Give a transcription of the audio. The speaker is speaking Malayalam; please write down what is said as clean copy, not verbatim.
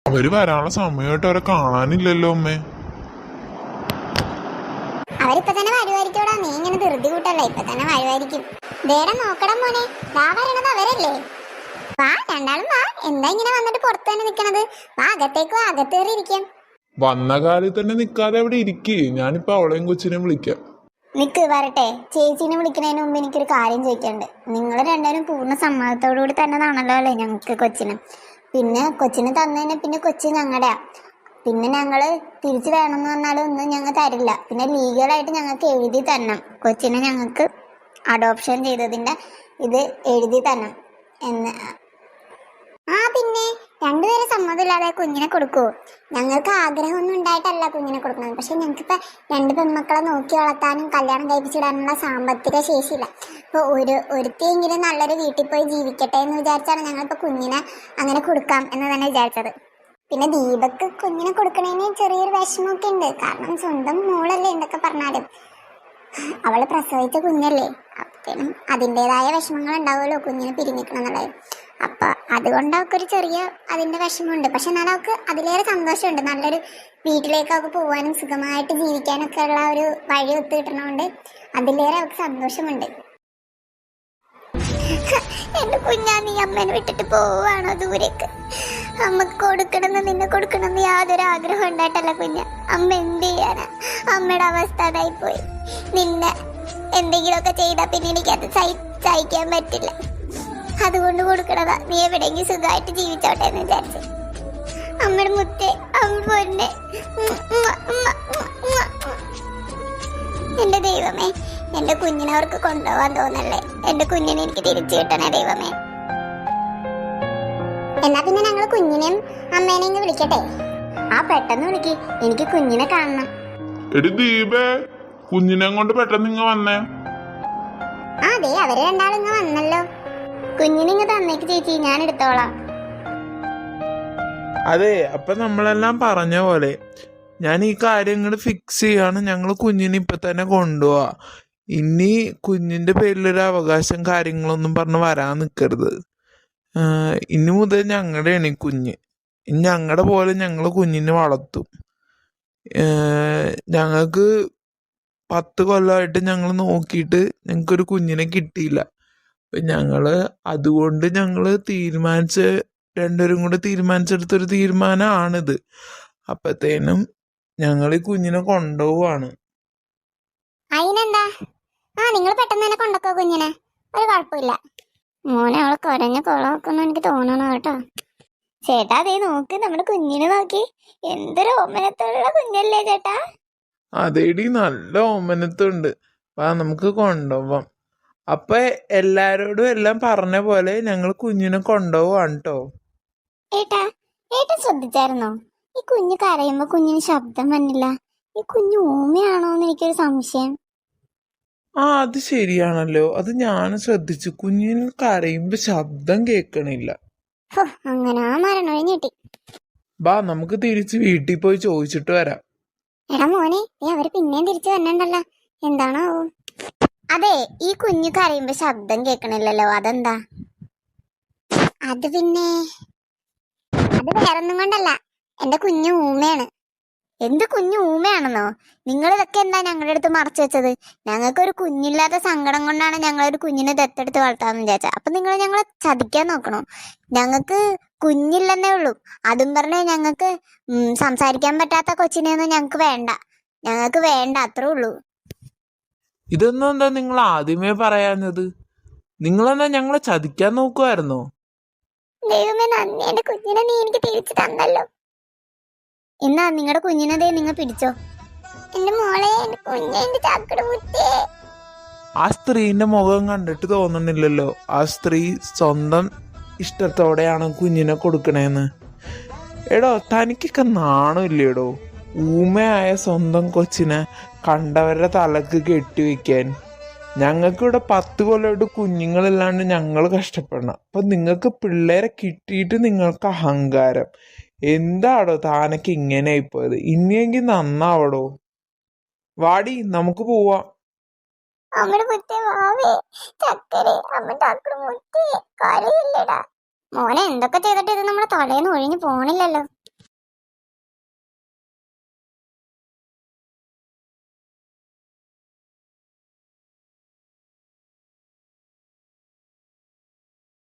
അവര് വരാനുള്ള സമയമായിട്ട് അവരെ കാണാനില്ലല്ലോ അമ്മേ. അവരിപ്പൊ തന്നെ വരുമായിരിക്കൂടാ, നീ ഇങ്ങനെ ധൃതി കൂട്ടല്ല, ഇപ്പൊ തന്നെ വരുമായിരിക്കും. ദേടാ നോക്കടാ മോനെ, ദാ വരണത് അവരല്ലേ. വാ രണ്ടാളും വാ, എന്താ ഇങ്ങനെ വന്നിട്ട് പുറത്ത് തന്നെ നിക്കണത്? വാ അകത്തേക്ക് വാ, അകത്ത് കയറി ഇരിക്കാം. വന്ന കാലിൽ തന്നെ നിക്കാതെ അവിടെ ഇരിക്കേ, ഞാനിപ്പോ അവളെയും കൊച്ചിനെയും വിളിക്കാം. നിക്ക് വരട്ടെ, ചേച്ചീനെ വിളിക്കുന്നതിന് മുമ്പ് എനിക്കൊരു കാര്യം ചോദിക്കാനുണ്ട്. നിങ്ങൾ രണ്ടുപേരും പൂർണ്ണ സമ്മതത്തോടു കൂടി തന്നതാണല്ലോ അല്ലേ ഞങ്ങൾക്ക് കൊച്ചിന്? പിന്നെ കൊച്ചിന് തന്നതിന് പിന്നെ കൊച്ചി ഞങ്ങളുടെയാ. പിന്നെ ഞങ്ങള് തിരിച്ചു വേണമെന്ന് പറഞ്ഞാലും ഒന്നും ഞങ്ങൾ തരില്ല. പിന്നെ ലീഗലായിട്ട് ഞങ്ങൾക്ക് എഴുതി തരണം, കൊച്ചിനെ ഞങ്ങൾക്ക് അഡോപ്ഷൻ ചെയ്തതിന്റെ ഇത് എഴുതി തരണം എന്ന്. പിന്നെ രണ്ടുപേരും സമ്മതമില്ലാതെ കുഞ്ഞിനെ കൊടുക്കുവോ? ഞങ്ങൾക്ക് ആഗ്രഹമൊന്നും ഉണ്ടായിട്ടല്ല കുഞ്ഞിനെ കൊടുക്കുന്നത്. പക്ഷെ ഞങ്ങൾക്കിപ്പോൾ രണ്ട് പെൺമക്കളെ നോക്കി വളർത്താനും കല്യാണം കഴിപ്പിച്ചിടാനുള്ള സാമ്പത്തിക ശേഷിയില്ല. ഇപ്പോൾ ഒരുത്തിയെങ്കിലും നല്ലൊരു വീട്ടിൽ പോയി ജീവിക്കട്ടെ എന്ന് വിചാരിച്ചാണ് ഞങ്ങളിപ്പോൾ കുഞ്ഞിനെ അങ്ങനെ കൊടുക്കാം എന്ന് തന്നെ വിചാരിച്ചത്. പിന്നെ ദീപക്ക് കുഞ്ഞിനെ കൊടുക്കണേന് ചെറിയൊരു വിഷമമൊക്കെ ഉണ്ട്. കാരണം സ്വന്തം മോളല്ലേ എന്തൊക്കെ പറഞ്ഞാലും, അവള് പ്രസവിച്ച കുഞ്ഞല്ലേ. അപ്പോഴത്തേനും അതിൻ്റെതായ വിഷമങ്ങൾ ഉണ്ടാവുമല്ലോ കുഞ്ഞിനെ പിരിഞ്ഞിക്കണം എന്നുള്ളത്. അപ്പൊ അതുകൊണ്ട് അവൾക്കൊരു ചെറിയ അതിന്റെ വിഷമമുണ്ട്. പക്ഷെ എന്നാലും അവൾക്ക് അതിലേറെ സന്തോഷമുണ്ട്. നല്ലൊരു വീട്ടിലേക്ക് അവൾക്ക് പോകാനും സുഖമായിട്ട് ജീവിക്കാനൊക്കെ ഉള്ള ഒരു വഴി ഒത്തു കിട്ടണോണ്ട് അതിലേറെ അവൾക്ക് സന്തോഷമുണ്ട്. എന്റെ കുഞ്ഞാ, നീ അമ്മേനെ വിട്ടിട്ട് പോവാണോ ദൂരേക്ക്? അമ്മക്ക് കൊടുക്കണമെന്ന് നിന്നെ കൊടുക്കണമെന്ന് യാതൊരു ആഗ്രഹം ഉണ്ടായിട്ടല്ല കുഞ്ഞ. അമ്മ എന്ത് ചെയ്യാനാ? അമ്മയുടെ അവസ്ഥ അതായിപ്പോയി. നിന്നെ എന്തെങ്കിലുമൊക്കെ ചെയ്താൽ പിന്നെ എനിക്കത് സഹിക്കാൻ പറ്റില്ല. അതുകൊണ്ട് കൊടുക്കണതാ. നീ എവിടെയെങ്കിലും സുഖമായിട്ട് ജീവിച്ചോട്ടെ എന്ന് വിചാരിച്ചു. അമ്മയുടെ മുത്തേ, അമ്മ പൊന്നെ, എന്റെ ദൈവമേ, എന്റെ കുഞ്ഞിനെ അവർക്ക് കൊണ്ടുപോകാൻ തോന്നല്ലേ. എന്റെ കുഞ്ഞിനെ എനിക്ക് തിരിച്ചു കിട്ടണേ ദൈവമേ. എന്നാ പിന്നെ ഞങ്ങൾ കുഞ്ഞിനെയും അമ്മേനെയും വിളിക്കട്ടെ? പെട്ടെന്ന് വിളിക്ക്, എനിക്ക് കുഞ്ഞിനെ കാണണം. എടി ദീപേ, കുഞ്ഞിനെ കൊണ്ട് പെട്ടെന്ന് ഇങ്ങ വന്നേ. അതെ, അവര് രണ്ടാളും ഇങ്ങ വന്നല്ലോ. കുഞ്ഞിനിങ്ങ തന്നേക്ക് ചേച്ചി, ഞാൻ എടുത്തോളാം. അതെ, അപ്പൊ നമ്മളെല്ലാം പറഞ്ഞ പോലെ ഞാൻ ഈ കാര്യങ്ങൾ ഫിക്സ് ചെയ്യാണ്. ഞങ്ങൾ കുഞ്ഞിനെ ഇപ്പൊ തന്നെ കൊണ്ടുപോവാ. ഇനി കുഞ്ഞിന്റെ പേരിലൊരു അവകാശം കാര്യങ്ങളൊന്നും പറഞ്ഞ് വരാൻ നിൽക്കരുത്. ഇനി മുതൽ ഞങ്ങളുടെയാണ് ഈ കുഞ്ഞ്. ഞങ്ങളുടെ പോലെ ഞങ്ങൾ കുഞ്ഞിനെ വളർത്തും. ഞങ്ങൾക്ക് 10 കൊല്ലമായിട്ട് ഞങ്ങൾ നോക്കിയിട്ട് ഞങ്ങൾക്കൊരു കുഞ്ഞിനെ കിട്ടിയില്ല. അതുകൊണ്ട് ഞങ്ങള് രണ്ടുപേരും കൂടെ തീരുമാനിച്ചെടുത്തൊരു തീരുമാനമാണിത്. അപ്പത്തേനും ഞങ്ങൾ ഈ കുഞ്ഞിനെ കൊണ്ടുപോവാണ്. അതിനെന്താ? നിങ്ങൾ പെട്ടെന്ന് തന്നെ കൊണ്ടൊക്കെ കുഞ്ഞിനെ, ഒരു കുഴപ്പമില്ല. മോനെ അവള് കൊരഞ്ഞ കൊളമൊക്കെന്ന് എനിക്ക് തോന്നണം കേട്ടോ. ചേട്ടാ അതേ നോക്ക്, നമ്മുടെ കുഞ്ഞിനെ നോക്കി, എന്തൊരു ഓമനത്തുള്ള കുഞ്ഞല്ലേ ചേട്ടാ. അതേടി, നല്ല ഓമനത്തുണ്ട്. നമുക്ക് കൊണ്ടുപോവാം. അപ്പൊ എല്ലാരോടും എല്ലാം പറഞ്ഞ പോലെ ഞങ്ങൾ കുഞ്ഞിനെ കൊണ്ടുപോവാണ് കേട്ടോ. ഏട്ടാ ശ്രദ്ധിച്ചായിരുന്നോ? ഈ കുഞ്ഞ് കരയുമ്പോ കുഞ്ഞിന് ശബ്ദം വന്നില്ല. ഈ കുഞ്ഞ് ഊമയാണോന്ന് എനിക്കൊരു സംശയം. അത് ശരിയാണല്ലോ, അത് ഞാൻ ശ്രദ്ധിച്ചു. കുഞ്ഞിന് കരയുമ്പോ ശബ്ദം കേൾക്കണില്ല. അങ്ങനെ മരണൊഴിഞ്ഞിട്ടി. നമുക്ക് തിരിച്ച് വീട്ടിൽ പോയി ചോദിച്ചിട്ട് വരാം. എടാ മോനെ, അവര് പിന്നെയും തിരിച്ചു വന്നിണ്ടല്ലോ, എന്താണോ? അതെ, ഈ കുഞ്ഞു കരയുമ്പോ ശബ്ദം കേൾക്കണില്ലല്ലോ, അതെന്താ? അത് വേറൊന്നും കൊണ്ടല്ല, എന്റെ കുഞ്ഞു ഊമയാണ്. എന്ത് കുഞ്ഞു ഊമയാണെന്നോ? നിങ്ങൾ ഇതൊക്കെ എന്താ ഞങ്ങളുടെ അടുത്ത് മറച്ചു വെച്ചത്? ഞങ്ങൾക്കൊരു കുഞ്ഞില്ലാത്ത സങ്കടം കൊണ്ടാണ് ഞങ്ങളൊരു കുഞ്ഞിനെ ദത്തെടുത്ത് വളർത്താന്ന് വിചാരിച്ചത്. അപ്പൊ നിങ്ങൾ ഞങ്ങളെ ചതിക്കാൻ നോക്കണോ? ഞങ്ങൾക്ക് കുഞ്ഞില്ലെന്നേ ഉള്ളൂ. അതും പറഞ്ഞ് ഞങ്ങൾക്ക് സംസാരിക്കാൻ പറ്റാത്ത കൊച്ചിനെയൊന്നും ഞങ്ങൾക്ക് വേണ്ട. ഞങ്ങൾക്ക് വേണ്ട, അത്രേ ഉള്ളൂ. ഇതൊന്നും എന്താ നിങ്ങൾ ആദ്യമേ പറയാഞ്ഞത്? നിങ്ങളെന്താ ഞങ്ങളെ ചതിക്കാൻ നോക്കുമായിരുന്നോ? ദൈവമേ നന്ദി, എന്റെ കുഞ്ഞിനെ നീ എനിക്ക് തിരിച്ചു തന്നല്ലോ. എന്നാ നിങ്ങളുടെ കുഞ്ഞിനെ നിങ്ങൾ പിടിച്ചോ. എന്റെ മോളെ, എന്റെ കുഞ്ഞെ, എന്റെ ചാക്കട മുത്തേ. ആ സ്ത്രീന്റെ മുഖം കണ്ടിട്ട് തോന്നുന്നില്ലല്ലോ ആ സ്ത്രീ സ്വന്തം ഇഷ്ടത്തോടെയാണ് കുഞ്ഞിനെ കൊടുക്കണേന്ന്. എടോ, തനിക്കൊക്കെ നാണമില്ലേടോ? ഊമയായ സ്വന്തം കൊച്ചിനെ കണ്ടവരുടെ തലക്ക് കെട്ടിവെക്കാൻ. ഞങ്ങൾക്കിവിടെ 10 കൊല്ലമായിട്ട് കുഞ്ഞുങ്ങളില്ലാണ്ട് ഞങ്ങൾ കഷ്ടപ്പെടണം. അപ്പൊ നിങ്ങൾക്ക് പിള്ളേരെ കിട്ടിയിട്ട് നിങ്ങൾക്ക് അഹങ്കാരം. എന്താടോ താനൊക്കെ ഇങ്ങനെ ആയിപ്പോയത്? ഇനിയെങ്കിൽ നന്നാവടോ. വാടി, നമുക്ക് പോവാം. അമ്മയുടെ മുത്തേ വാവേ, ചക്കരെ, അമ്മ ചാക്കട മുത്തേ, കരയില്ലടാ. മോനെ എന്തൊക്കെ ചെയ്തിട്ട് ഇത് നമ്മുടെ തലേന്ന് ഒഴിഞ്ഞു പോണില്ലല്ലോ.